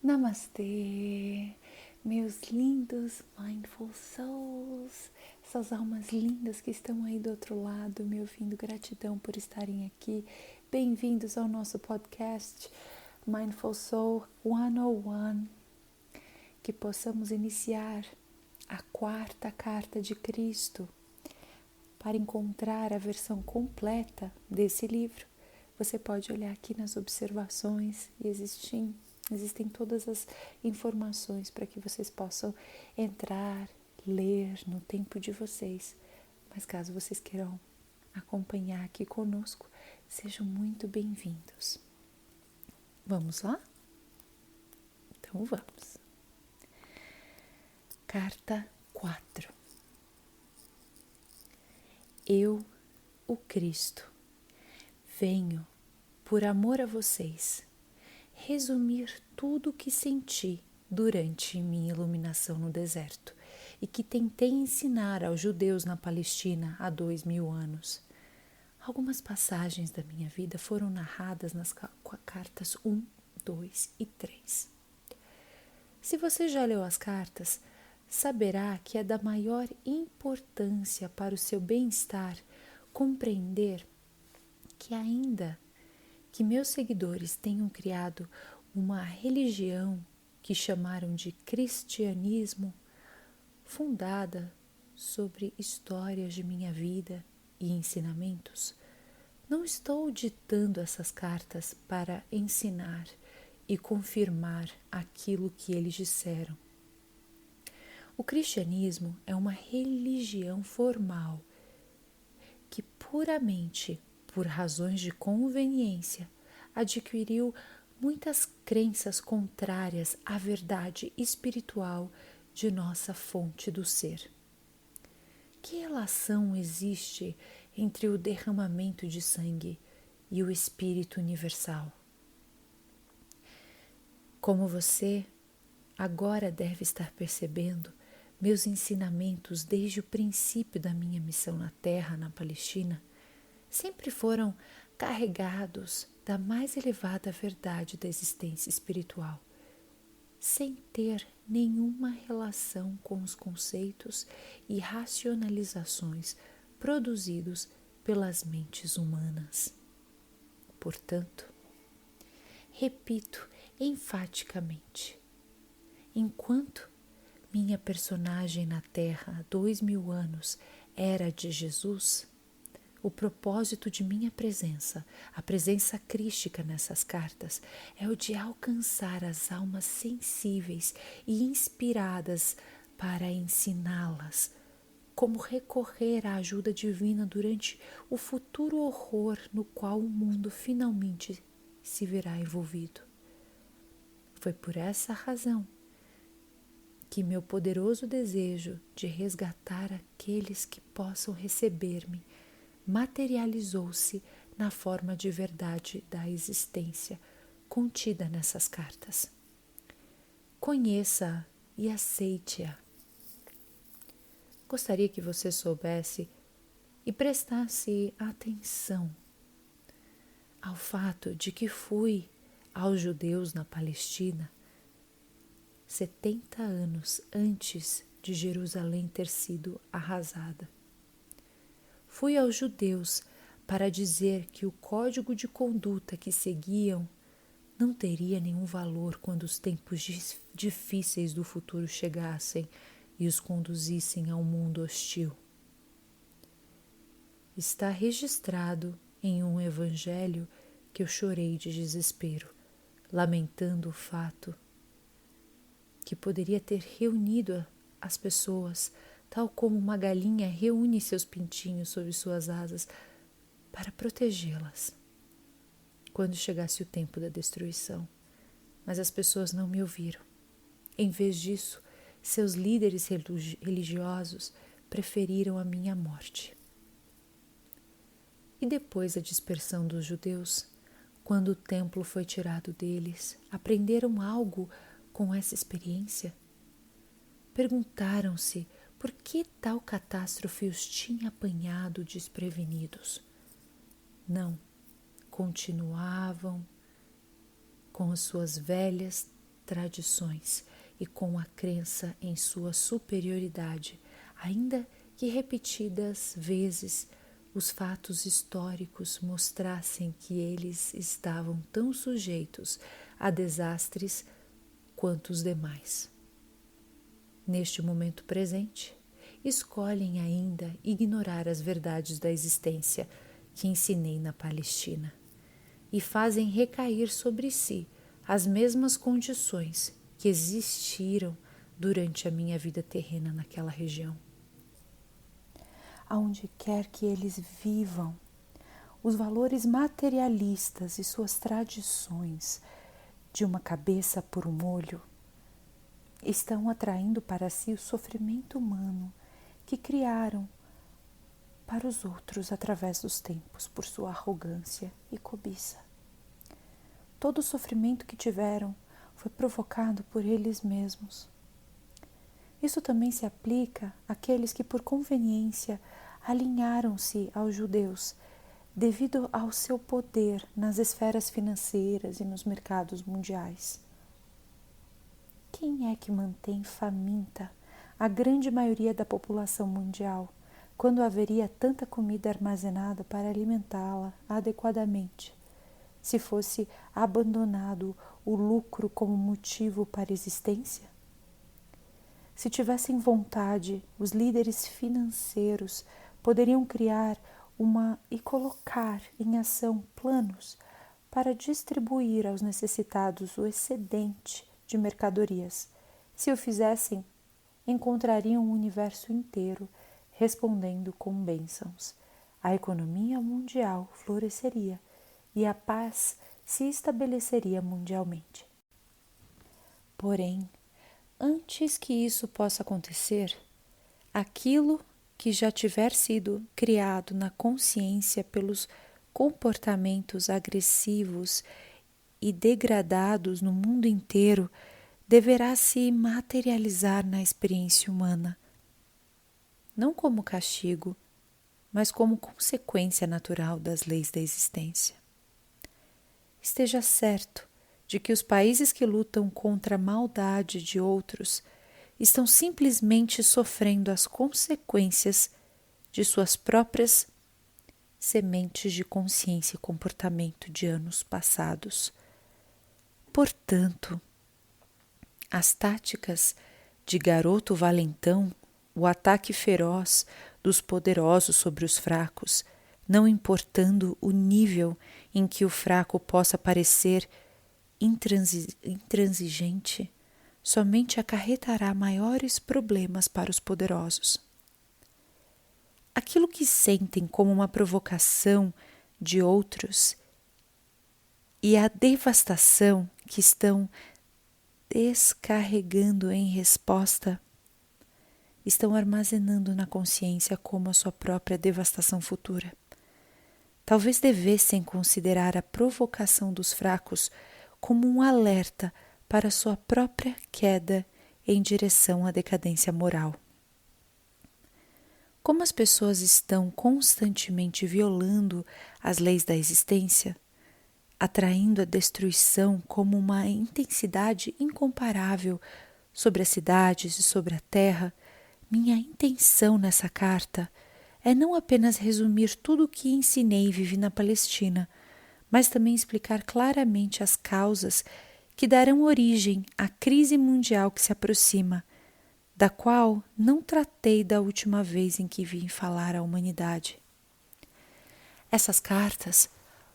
Namastê, meus lindos Mindful Souls, essas almas lindas que estão aí do outro lado me ouvindo, gratidão por estarem aqui. Bem-vindos ao nosso podcast Mindful Soul 101, que possamos iniciar a quarta carta de Cristo. Para encontrar a versão completa desse livro, você pode olhar aqui nas observações e existem todas as informações para que vocês possam entrar, ler no tempo de vocês. Mas caso vocês queiram acompanhar aqui conosco, sejam muito bem-vindos. Vamos lá? Então vamos. Carta 4. Eu, o Cristo, venho, por amor a vocês, resumir tudo o que senti durante minha iluminação no deserto e que tentei ensinar aos judeus na Palestina há 2000 anos. Algumas passagens da minha vida foram narradas nas cartas 1, 2 e 3. Se você já leu as cartas, saberá que é da maior importância para o seu bem-estar compreender que ainda que meus seguidores tenham criado uma religião que chamaram de cristianismo, fundada sobre histórias de minha vida e ensinamentos, não estou ditando essas cartas para ensinar e confirmar aquilo que eles disseram. O cristianismo é uma religião formal que puramente por razões de conveniência, adquiriu muitas crenças contrárias à verdade espiritual de nossa fonte do ser. Que relação existe entre o derramamento de sangue e o Espírito Universal? Como você agora deve estar percebendo, meus ensinamentos desde o princípio da minha missão na Terra, na Palestina, sempre foram carregados da mais elevada verdade da existência espiritual, sem ter nenhuma relação com os conceitos e racionalizações produzidos pelas mentes humanas. Portanto, repito enfaticamente, enquanto minha personagem na Terra há 2000 anos era de Jesus, o propósito de minha presença, a presença crística nessas cartas, é o de alcançar as almas sensíveis e inspiradas para ensiná-las como recorrer à ajuda divina durante o futuro horror no qual o mundo finalmente se verá envolvido. Foi por essa razão que meu poderoso desejo de resgatar aqueles que possam receber-me materializou-se na forma de verdade da existência contida nessas cartas. Conheça-a e aceite-a. Gostaria que você soubesse e prestasse atenção ao fato de que fui aos judeus na Palestina 70 anos antes de Jerusalém ter sido arrasada. Fui aos judeus para dizer que o código de conduta que seguiam não teria nenhum valor quando os tempos difíceis do futuro chegassem e os conduzissem ao mundo hostil. Está registrado em um evangelho que eu chorei de desespero, lamentando o fato que poderia ter reunido as pessoas, tal como uma galinha reúne seus pintinhos sob suas asas para protegê-las quando chegasse o tempo da destruição. Mas as pessoas não me ouviram. Em vez disso, seus líderes religiosos preferiram a minha morte. E depois da dispersão dos judeus, quando o templo foi tirado deles, aprenderam algo com essa experiência? Perguntaram-se por que tal catástrofe os tinha apanhado desprevenidos. Não, continuavam com as suas velhas tradições e com a crença em sua superioridade, ainda que repetidas vezes os fatos históricos mostrassem que eles estavam tão sujeitos a desastres quanto os demais. Neste momento presente, escolhem ainda ignorar as verdades da existência que ensinei na Palestina e fazem recair sobre si as mesmas condições que existiram durante a minha vida terrena naquela região. Aonde quer que eles vivam, os valores materialistas e suas tradições de uma cabeça por um olho estão atraindo para si o sofrimento humano que criaram para os outros através dos tempos por sua arrogância e cobiça. Todo o sofrimento que tiveram foi provocado por eles mesmos. Isso também se aplica àqueles que por conveniência alinharam-se aos judeus devido ao seu poder nas esferas financeiras e nos mercados mundiais. Quem é que mantém faminta a grande maioria da população mundial, quando haveria tanta comida armazenada para alimentá-la adequadamente, se fosse abandonado o lucro como motivo para a existência? Se tivessem vontade, os líderes financeiros poderiam criar e colocar em ação planos para distribuir aos necessitados o excedente de mercadorias. Se o fizessem, encontrariam o universo inteiro respondendo com bênçãos. A economia mundial floresceria e a paz se estabeleceria mundialmente. Porém, antes que isso possa acontecer, aquilo que já tiver sido criado na consciência pelos comportamentos agressivos e degradados no mundo inteiro deverá se materializar na experiência humana, não como castigo, mas como consequência natural das leis da existência. Esteja certo de que os países que lutam contra a maldade de outros estão simplesmente sofrendo as consequências de suas próprias sementes de consciência e comportamento de anos passados. Portanto, as táticas de garoto valentão, o ataque feroz dos poderosos sobre os fracos, não importando o nível em que o fraco possa parecer intransigente, somente acarretará maiores problemas para os poderosos. Aquilo que sentem como uma provocação de outros e a devastação que estão descarregando em resposta, estão armazenando na consciência como a sua própria devastação futura. Talvez devessem considerar a provocação dos fracos como um alerta para sua própria queda em direção à decadência moral. Como as pessoas estão constantemente violando as leis da existência, atraindo a destruição como uma intensidade incomparável sobre as cidades e sobre a terra, minha intenção nessa carta é não apenas resumir tudo o que ensinei e vivi na Palestina, mas também explicar claramente as causas que darão origem à crise mundial que se aproxima, da qual não tratei da última vez em que vim falar à humanidade. Essas cartas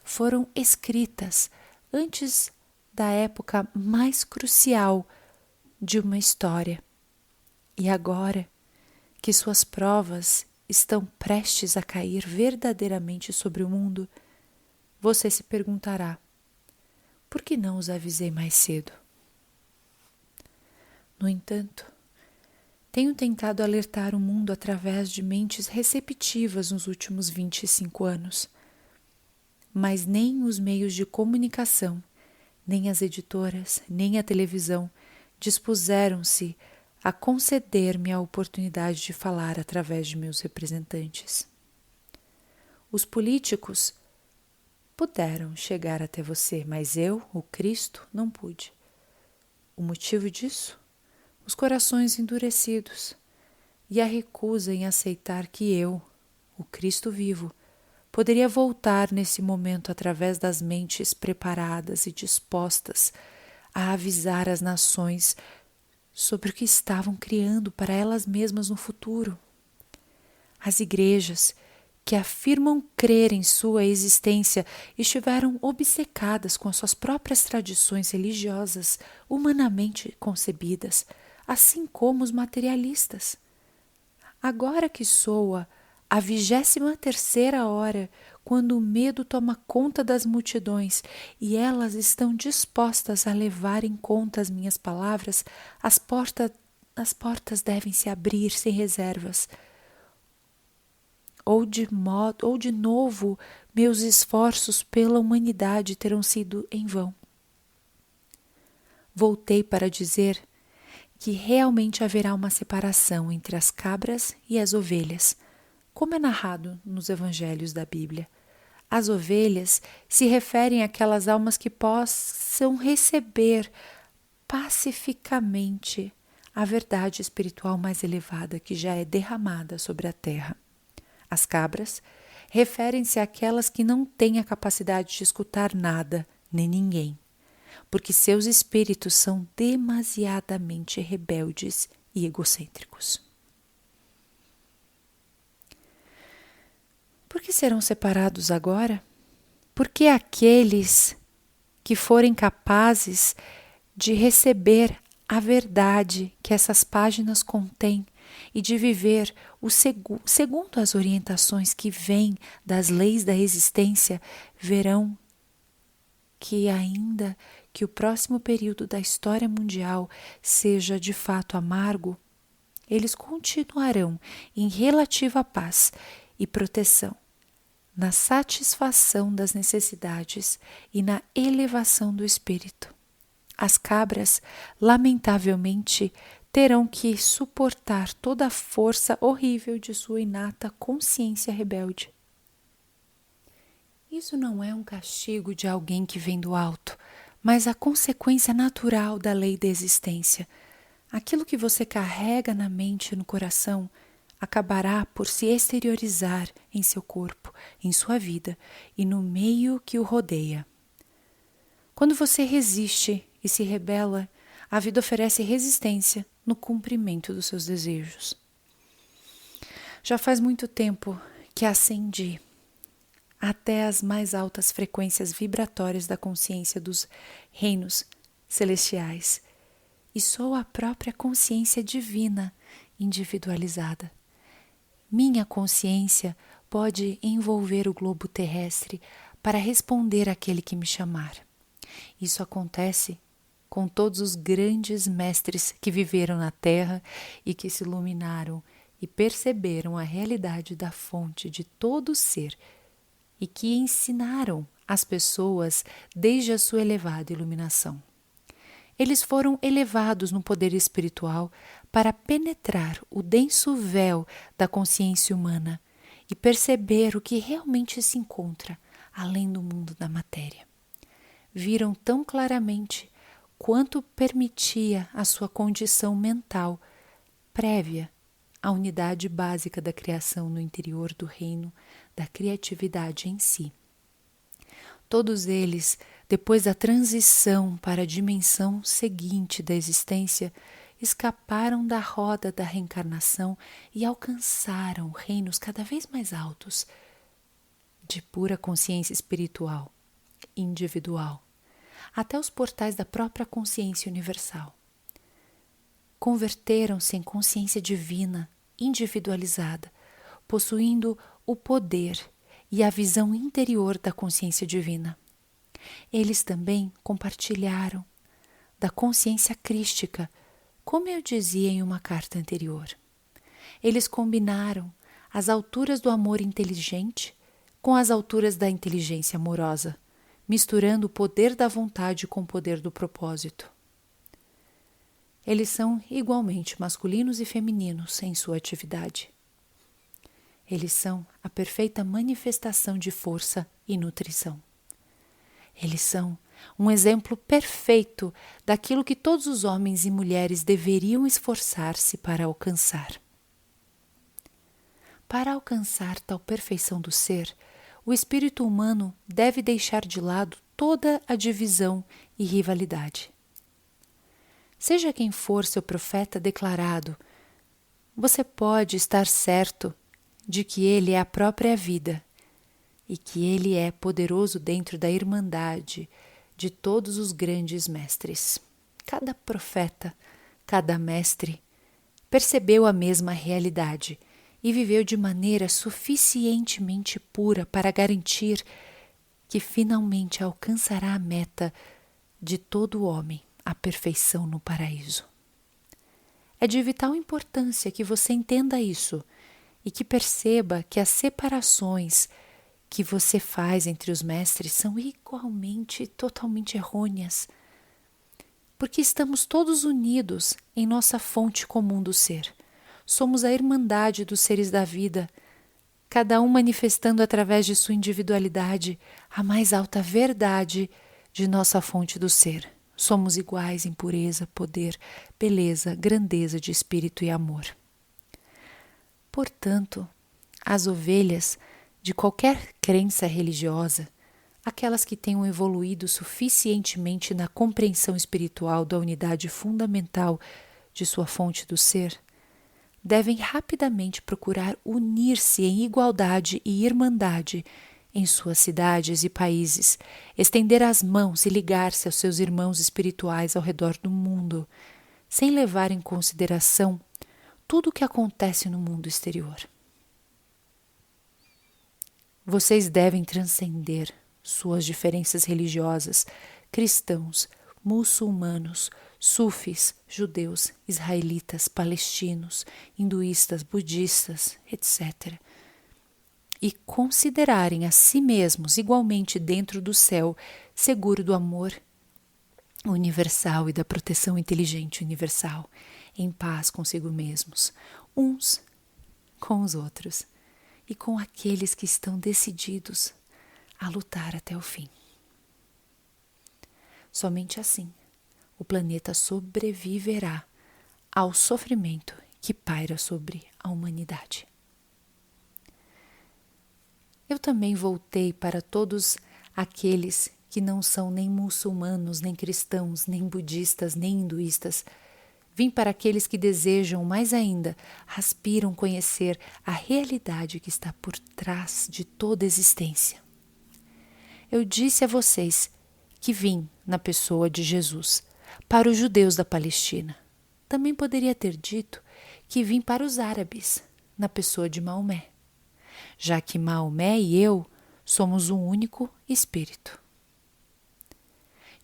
foram escritas antes da época mais crucial de uma história, e agora que suas provas estão prestes a cair verdadeiramente sobre o mundo, você se perguntará: por que não os avisei mais cedo? No entanto, tenho tentado alertar o mundo através de mentes receptivas nos últimos 25 anos, mas nem os meios de comunicação, nem as editoras, nem a televisão dispuseram-se a conceder-me a oportunidade de falar através de meus representantes. Os políticos puderam chegar até você, mas eu, o Cristo, não pude. O motivo disso? Os corações endurecidos e a recusa em aceitar que eu, o Cristo vivo, poderia voltar nesse momento através das mentes preparadas e dispostas a avisar as nações sobre o que estavam criando para elas mesmas no futuro. As igrejas que afirmam crer em sua existência estiveram obcecadas com as suas próprias tradições religiosas humanamente concebidas, assim como os materialistas. Agora que soa a 23ª hora, quando o medo toma conta das multidões e elas estão dispostas a levar em conta as minhas palavras, as portas devem se abrir sem reservas. Ou de novo, meus esforços pela humanidade terão sido em vão. Voltei para dizer que realmente haverá uma separação entre as cabras e as ovelhas, como é narrado nos evangelhos da Bíblia. As ovelhas se referem àquelas almas que possam receber pacificamente a verdade espiritual mais elevada que já é derramada sobre a terra. As cabras referem-se àquelas que não têm a capacidade de escutar nada nem ninguém, porque seus espíritos são demasiadamente rebeldes e egocêntricos. Por que serão separados agora? Porque aqueles que forem capazes de receber a verdade que essas páginas contêm e de viver segundo as orientações que vêm das leis da existência, verão que ainda que o próximo período da história mundial seja de fato amargo, eles continuarão em relativa paz e proteção, na satisfação das necessidades e na elevação do espírito. As cabras, lamentavelmente, terão que suportar toda a força horrível de sua inata consciência rebelde. Isso não é um castigo de alguém que vem do alto, mas a consequência natural da lei da existência. Aquilo que você carrega na mente e no coração acabará por se exteriorizar em seu corpo, em sua vida e no meio que o rodeia. Quando você resiste e se rebela, a vida oferece resistência no cumprimento dos seus desejos. Já faz muito tempo que ascendi até as mais altas frequências vibratórias da consciência dos reinos celestiais e sou a própria consciência divina individualizada. Minha consciência pode envolver o globo terrestre para responder àquele que me chamar. Isso acontece com todos os grandes mestres que viveram na Terra e que se iluminaram e perceberam a realidade da fonte de todo ser e que ensinaram as pessoas desde a sua elevada iluminação. Eles foram elevados no poder espiritual para penetrar o denso véu da consciência humana e perceber o que realmente se encontra além do mundo da matéria. Viram tão claramente quanto permitia a sua condição mental prévia à unidade básica da criação no interior do reino da criatividade em si. Todos eles, depois da transição para a dimensão seguinte da existência, escaparam da roda da reencarnação e alcançaram reinos cada vez mais altos de pura consciência espiritual, individual, até os portais da própria consciência universal. Converteram-se em consciência divina, individualizada, possuindo o poder e a visão interior da consciência divina. Eles também compartilharam da consciência crística, como eu dizia em uma carta anterior. Eles combinaram as alturas do amor inteligente com as alturas da inteligência amorosa, misturando o poder da vontade com o poder do propósito. Eles são igualmente masculinos e femininos em sua atividade. Eles são a perfeita manifestação de força e nutrição. Eles são um exemplo perfeito daquilo que todos os homens e mulheres deveriam esforçar-se para alcançar. Para alcançar tal perfeição do ser, o espírito humano deve deixar de lado toda a divisão e rivalidade. Seja quem for seu profeta declarado, você pode estar certo de que ele é a própria vida e que ele é poderoso dentro da irmandade de todos os grandes mestres. Cada profeta, cada mestre, percebeu a mesma realidade e viveu de maneira suficientemente pura para garantir que finalmente alcançará a meta de todo homem, a perfeição no paraíso. É de vital importância que você entenda isso e que perceba que as separações que você faz entre os mestres são igualmente totalmente errôneas, porque estamos todos unidos em nossa fonte comum do ser. Somos a irmandade dos seres da vida, cada um manifestando através de sua individualidade a mais alta verdade de nossa fonte do ser. Somos iguais em pureza, poder, beleza, grandeza de espírito e amor. Portanto, as ovelhas de qualquer crença religiosa, aquelas que tenham evoluído suficientemente na compreensão espiritual da unidade fundamental de sua fonte do ser, devem rapidamente procurar unir-se em igualdade e irmandade em suas cidades e países, estender as mãos e ligar-se aos seus irmãos espirituais ao redor do mundo, sem levar em consideração tudo o que acontece no mundo exterior. Vocês devem transcender suas diferenças religiosas, cristãos, muçulmanos, sufis, judeus, israelitas, palestinos, hinduístas, budistas, etc., e considerarem a si mesmos igualmente dentro do céu, seguro do amor universal e da proteção inteligente universal, em paz consigo mesmos, uns com os outros e com aqueles que estão decididos a lutar até o fim. Somente assim o planeta sobreviverá ao sofrimento que paira sobre a humanidade. Eu também voltei para todos aqueles que não são nem muçulmanos, nem cristãos, nem budistas, nem hinduístas. Vim para aqueles que desejam, mais ainda, aspiram conhecer a realidade que está por trás de toda existência. Eu disse a vocês que vim na pessoa de Jesus, para os judeus da Palestina. Também poderia ter dito que vim para os árabes, na pessoa de Maomé, já que Maomé e eu somos um único espírito.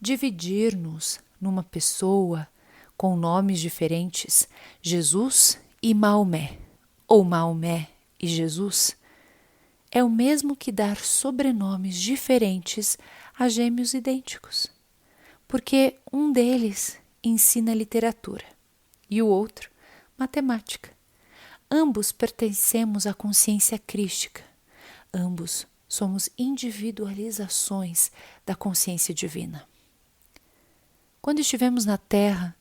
Dividir-nos numa pessoa com nomes diferentes, Jesus e Maomé, ou Maomé e Jesus, é o mesmo que dar sobrenomes diferentes a gêmeos idênticos, porque um deles ensina literatura e o outro matemática. Ambos pertencemos à consciência crística. Ambos somos individualizações da consciência divina. Quando estivemos na Terra,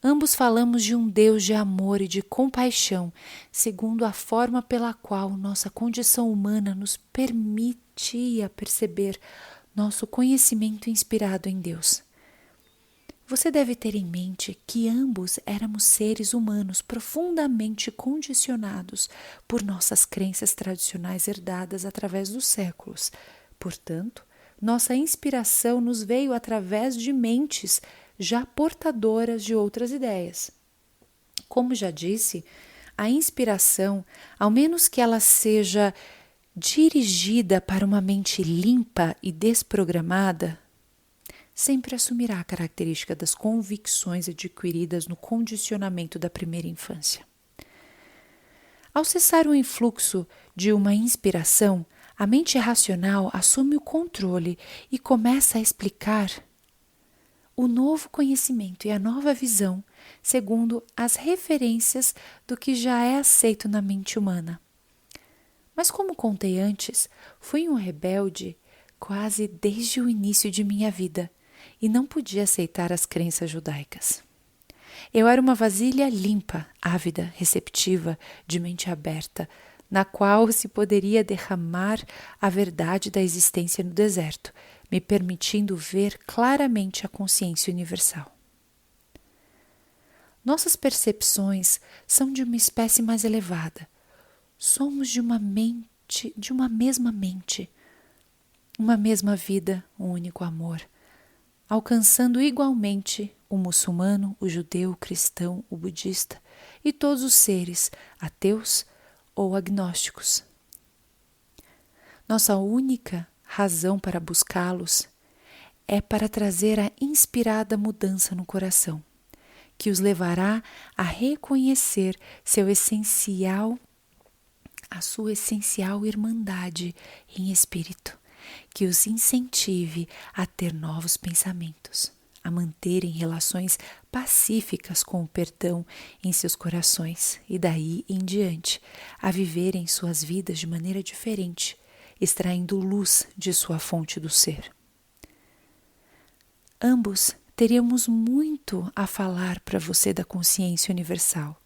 ambos falamos de um Deus de amor e de compaixão, segundo a forma pela qual nossa condição humana nos permitia perceber nosso conhecimento inspirado em Deus. Você deve ter em mente que ambos éramos seres humanos profundamente condicionados por nossas crenças tradicionais herdadas através dos séculos. Portanto, nossa inspiração nos veio através de mentes já portadoras de outras ideias. Como já disse, a inspiração, ao menos que ela seja dirigida para uma mente limpa e desprogramada, sempre assumirá a característica das convicções adquiridas no condicionamento da primeira infância. Ao cessar o influxo de uma inspiração, a mente racional assume o controle e começa a explicar o novo conhecimento e a nova visão segundo as referências do que já é aceito na mente humana. Mas como contei antes, fui um rebelde quase desde o início de minha vida, e não podia aceitar as crenças judaicas. Eu era uma vasilha limpa, ávida, receptiva, de mente aberta, na qual se poderia derramar a verdade da existência no deserto, me permitindo ver claramente a consciência universal. Nossas percepções são de uma espécie mais elevada. Somos de uma mesma mente, uma mesma vida, um único amor, alcançando igualmente o muçulmano, o judeu, o cristão, o budista e todos os seres, ateus ou agnósticos. Nossa única razão para buscá-los é para trazer a inspirada mudança no coração, que os levará a reconhecer a sua essencial irmandade em espírito, que os incentive a ter novos pensamentos, a manterem relações pacíficas com o perdão em seus corações e daí em diante a viverem suas vidas de maneira diferente, extraindo luz de sua fonte do ser. Ambos teríamos muito a falar para você da consciência universal.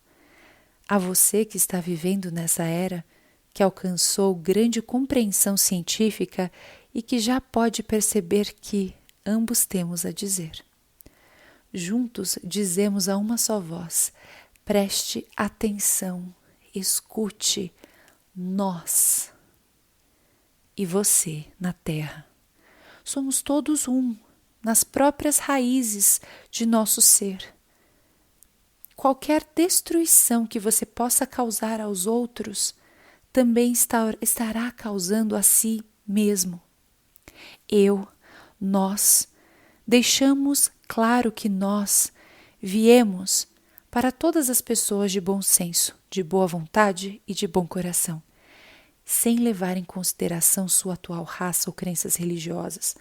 A você que está vivendo nessa era, que alcançou grande compreensão científica e que já pode perceber que ambos temos a dizer. Juntos dizemos a uma só voz: preste atenção, escute, nós e você na Terra. Somos todos um, nas próprias raízes de nosso ser. Qualquer destruição que você possa causar aos outros também estará causando a si mesmo. Nós, deixamos claro que nós viemos para todas as pessoas de bom senso, de boa vontade e de bom coração, sem levar em consideração sua atual raça ou crenças religiosas.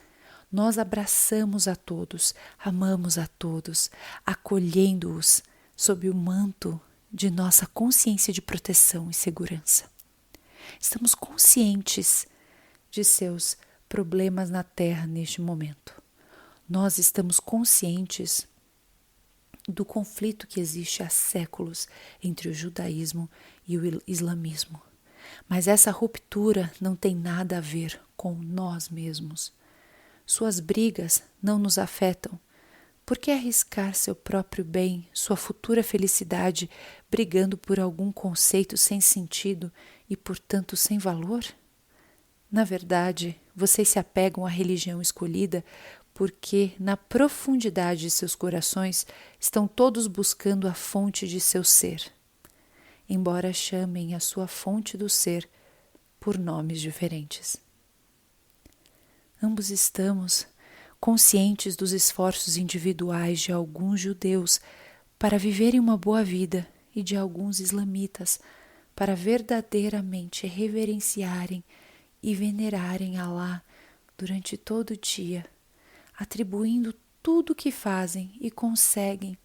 Nós abraçamos a todos, amamos a todos, acolhendo-os sob o manto de nossa consciência de proteção e segurança. Estamos conscientes de seus problemas na Terra neste momento. Nós estamos conscientes do conflito que existe há séculos entre o judaísmo e o islamismo. Mas essa ruptura não tem nada a ver com nós mesmos. Suas brigas não nos afetam. Por que arriscar seu próprio bem, sua futura felicidade, brigando por algum conceito sem sentido e, portanto, sem valor? Na verdade, vocês se apegam à religião escolhida porque, na profundidade de seus corações, estão todos buscando a fonte de seu ser, embora chamem a sua fonte do ser por nomes diferentes. Ambos estamos conscientes dos esforços individuais de alguns judeus para viverem uma boa vida e de alguns islamitas para verdadeiramente reverenciarem e venerarem Alá durante todo o dia, atribuindo tudo o que fazem e conseguem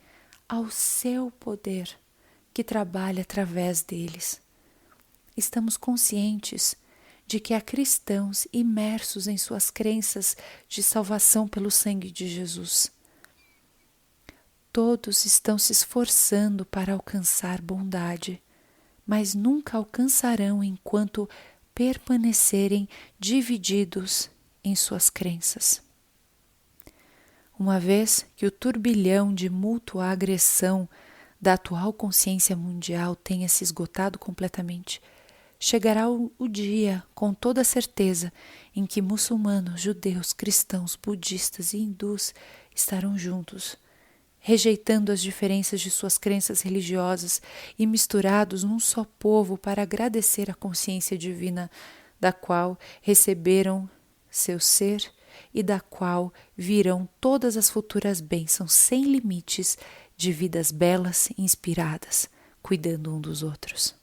ao seu poder que trabalha através deles. Estamos conscientes de que há cristãos imersos em suas crenças de salvação pelo sangue de Jesus. Todos estão se esforçando para alcançar bondade, mas nunca alcançarão enquanto permanecerem divididos em suas crenças. Uma vez que o turbilhão de mútua agressão da atual consciência mundial tenha se esgotado completamente, chegará o dia, com toda certeza, em que muçulmanos, judeus, cristãos, budistas e hindus estarão juntos, rejeitando as diferenças de suas crenças religiosas e misturados num só povo para agradecer a consciência divina da qual receberam seu ser e da qual virão todas as futuras bênçãos sem limites de vidas belas e inspiradas, cuidando um dos outros.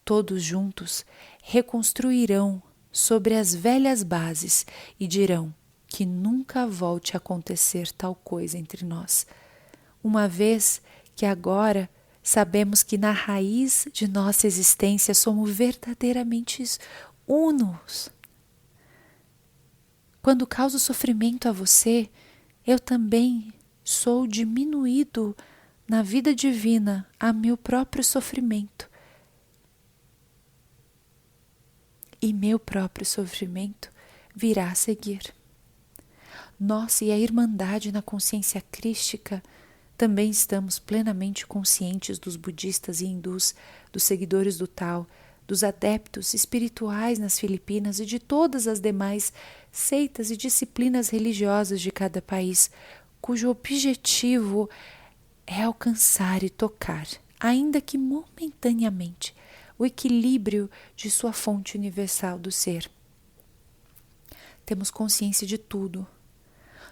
Todos juntos reconstruirão sobre as velhas bases e dirão que nunca volte a acontecer tal coisa entre nós, uma vez que agora sabemos que na raiz de nossa existência somos verdadeiramente unos. Quando causo sofrimento a você, eu também sou diminuído na vida divina a meu próprio sofrimento. E meu próprio sofrimento virá a seguir. Nós e a Irmandade na consciência crística também estamos plenamente conscientes dos budistas e hindus, dos seguidores do Tao, dos adeptos espirituais nas Filipinas e de todas as demais seitas e disciplinas religiosas de cada país, cujo objetivo é alcançar e tocar, ainda que momentaneamente, o equilíbrio de sua fonte universal do ser. Temos consciência de tudo.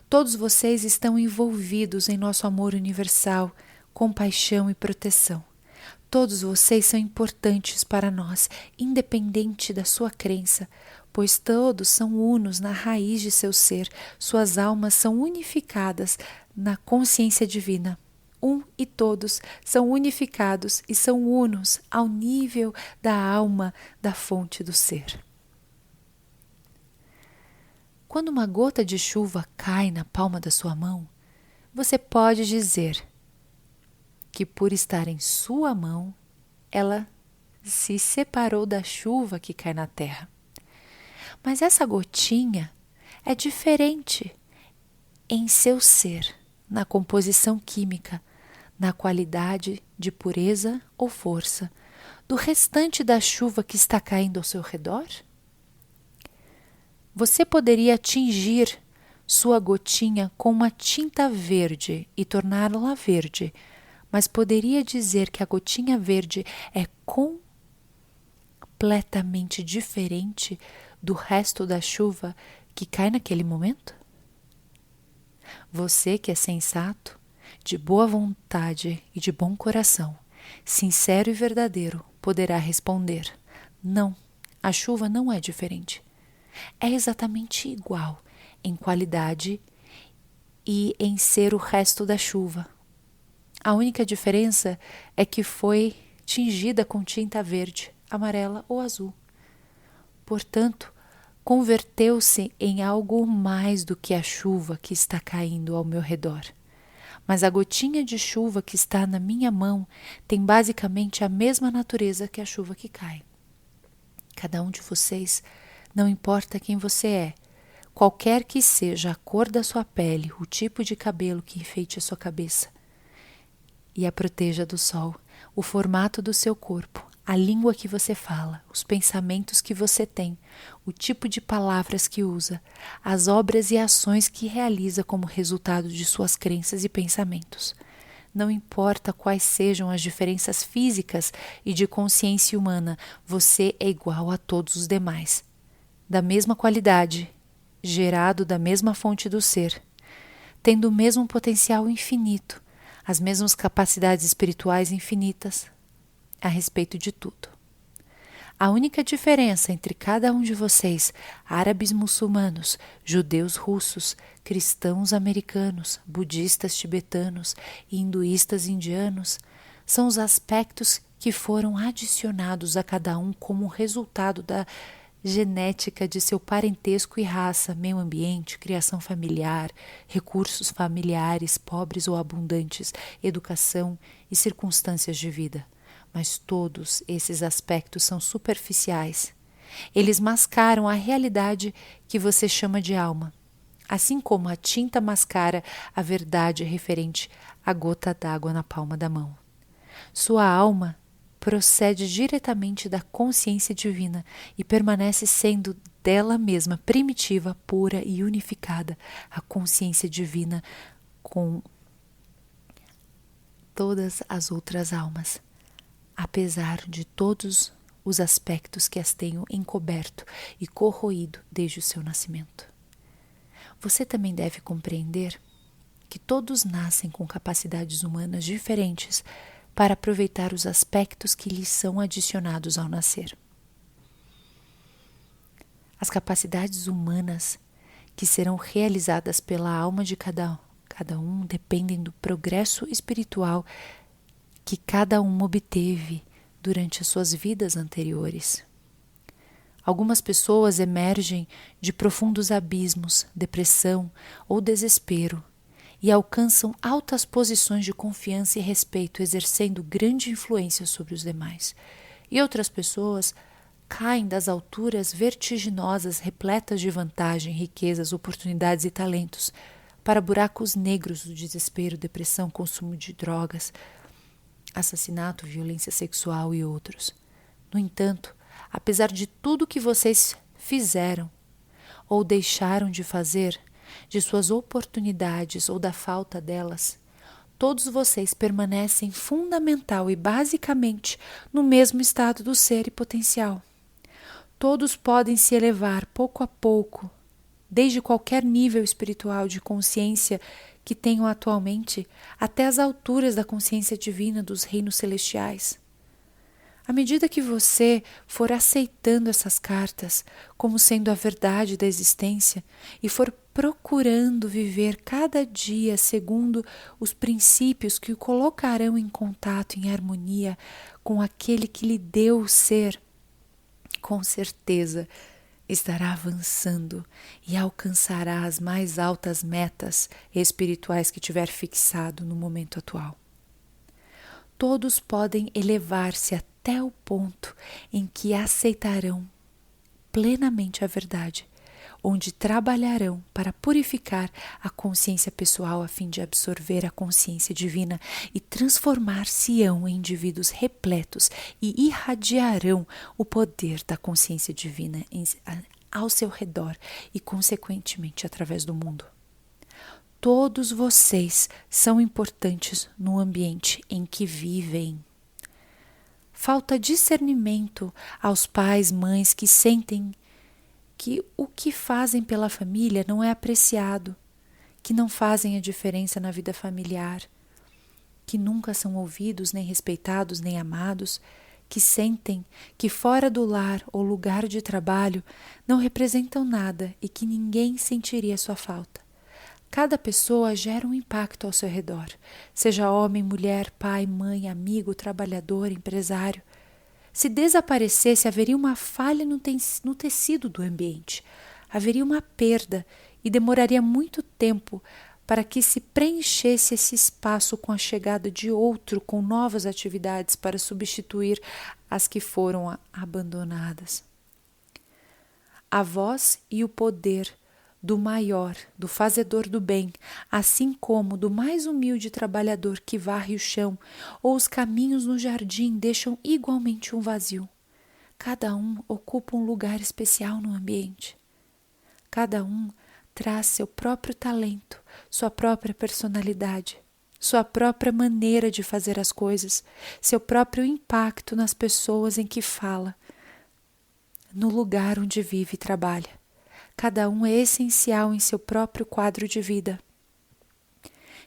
Todos vocês estão envolvidos em nosso amor universal, compaixão e proteção. Todos vocês são importantes para nós, independente da sua crença, pois todos são unos na raiz de seu ser, suas almas são unificadas na consciência divina. E todos são unificados e são unos ao nível da alma da fonte do ser. Quando uma gota de chuva cai na palma da sua mão, você pode dizer que por estar em sua mão, ela se separou da chuva que cai na terra. Mas essa gotinha é diferente em seu ser, na composição química, na qualidade de pureza ou força, do restante da chuva que está caindo ao seu redor? Você poderia tingir sua gotinha com uma tinta verde e torná-la verde, mas poderia dizer que a gotinha verde é completamente diferente do resto da chuva que cai naquele momento? Você que é sensato, de boa vontade e de bom coração, sincero e verdadeiro, poderá responder: não, a chuva não é diferente. É exatamente igual em qualidade e em ser o resto da chuva. A única diferença é que foi tingida com tinta verde, amarela ou azul. Portanto, converteu-se em algo mais do que a chuva que está caindo ao meu redor. Mas a gotinha de chuva que está na minha mão tem basicamente a mesma natureza que a chuva que cai. Cada um de vocês, não importa quem você é, qualquer que seja a cor da sua pele, o tipo de cabelo que enfeite a sua cabeça e a proteja do sol, o formato do seu corpo, a língua que você fala, os pensamentos que você tem, o tipo de palavras que usa, as obras e ações que realiza como resultado de suas crenças e pensamentos. Não importa quais sejam as diferenças físicas e de consciência humana, você é igual a todos os demais, da mesma qualidade, gerado da mesma fonte do ser, tendo o mesmo potencial infinito, as mesmas capacidades espirituais infinitas a respeito de tudo. A única diferença entre cada um de vocês, árabes muçulmanos, judeus russos, cristãos americanos, budistas tibetanos e hinduístas indianos, são os aspectos que foram adicionados a cada um como resultado da genética de seu parentesco e raça, meio ambiente, criação familiar, recursos familiares pobres ou abundantes, educação e circunstâncias de vida. Mas todos esses aspectos são superficiais. Eles mascaram a realidade que você chama de alma, assim como a tinta mascara a verdade referente à gota d'água na palma da mão. Sua alma procede diretamente da consciência divina e permanece sendo dela mesma primitiva, pura e unificada, a consciência divina com todas as outras almas, apesar de todos os aspectos que as tenham encoberto e corroído desde o seu nascimento. Você também deve compreender que todos nascem com capacidades humanas diferentes para aproveitar os aspectos que lhes são adicionados ao nascer. As capacidades humanas que serão realizadas pela alma de cada um dependem do progresso espiritual que cada um obteve durante as suas vidas anteriores. Algumas pessoas emergem de profundos abismos, depressão ou desespero e alcançam altas posições de confiança e respeito, exercendo grande influência sobre os demais. E outras pessoas caem das alturas vertiginosas, repletas de vantagem, riquezas, oportunidades e talentos, para buracos negros do desespero, depressão, consumo de drogas, assassinato, violência sexual e outros. No entanto, apesar de tudo que vocês fizeram ou deixaram de fazer, de suas oportunidades ou da falta delas, todos vocês permanecem fundamental e basicamente no mesmo estado do ser e potencial. Todos podem se elevar pouco a pouco, desde qualquer nível espiritual de consciência que tenham atualmente, até as alturas da consciência divina dos reinos celestiais. À medida que você for aceitando essas cartas como sendo a verdade da existência e for procurando viver cada dia segundo os princípios que o colocarão em contato, em harmonia com aquele que lhe deu o ser, com certeza estará avançando e alcançará as mais altas metas espirituais que tiver fixado no momento atual. Todos podem elevar-se até o ponto em que aceitarão plenamente a verdade, onde trabalharão para purificar a consciência pessoal a fim de absorver a consciência divina e transformar-se-ão em indivíduos repletos e irradiarão o poder da consciência divina ao seu redor e, consequentemente, através do mundo. Todos vocês são importantes no ambiente em que vivem. Falta discernimento aos pais, mães que sentem que o que fazem pela família não é apreciado, que não fazem a diferença na vida familiar, que nunca são ouvidos, nem respeitados, nem amados, que sentem que fora do lar ou lugar de trabalho não representam nada e que ninguém sentiria sua falta. Cada pessoa gera um impacto ao seu redor, seja homem, mulher, pai, mãe, amigo, trabalhador, empresário. Se desaparecesse, haveria uma falha no tecido do ambiente, haveria uma perda e demoraria muito tempo para que se preenchesse esse espaço com a chegada de outro com novas atividades para substituir as que foram abandonadas. A voz e o poder do maior, do fazedor do bem, assim como do mais humilde trabalhador que varre o chão ou os caminhos no jardim deixam igualmente um vazio. Cada um ocupa um lugar especial no ambiente. Cada um traz seu próprio talento, sua própria personalidade, sua própria maneira de fazer as coisas, seu próprio impacto nas pessoas em que fala, no lugar onde vive e trabalha. Cada um é essencial em seu próprio quadro de vida.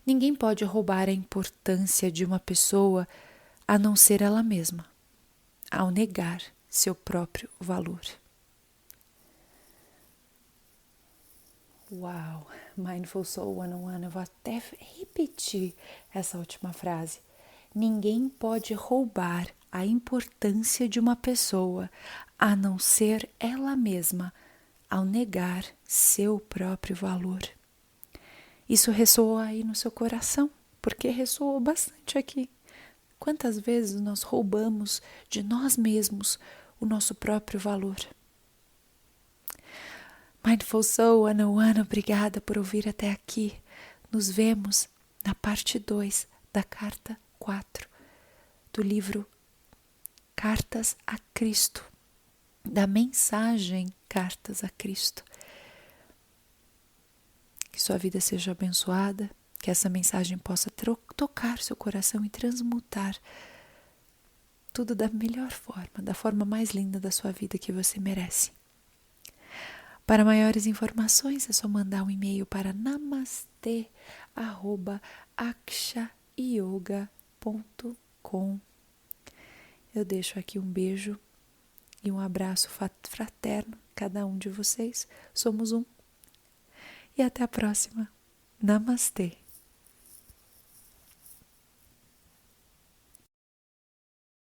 Ninguém pode roubar a importância de uma pessoa a não ser ela mesma, ao negar seu próprio valor. Uau! Mindful Soul 101, eu vou até repetir essa última frase. Ninguém pode roubar a importância de uma pessoa a não ser ela mesma, ao negar seu próprio valor. Isso ressoa aí no seu coração, porque ressoou bastante aqui. Quantas vezes nós roubamos de nós mesmos o nosso próprio valor? Mindful Soul 101, obrigada por ouvir até aqui. Nos vemos na parte 2 da carta 4 do livro Cartas a Cristo, da mensagem Cartas a Cristo. Que sua vida seja abençoada, que essa mensagem possa tocar seu coração e transmutar tudo da melhor forma, da forma mais linda da sua vida que você merece. Para maiores informações é só mandar um e-mail para namaste@akshayoga.com. Eu deixo aqui um beijo e um abraço fraterno, cada um de vocês. Somos um. E até a próxima. Namastê.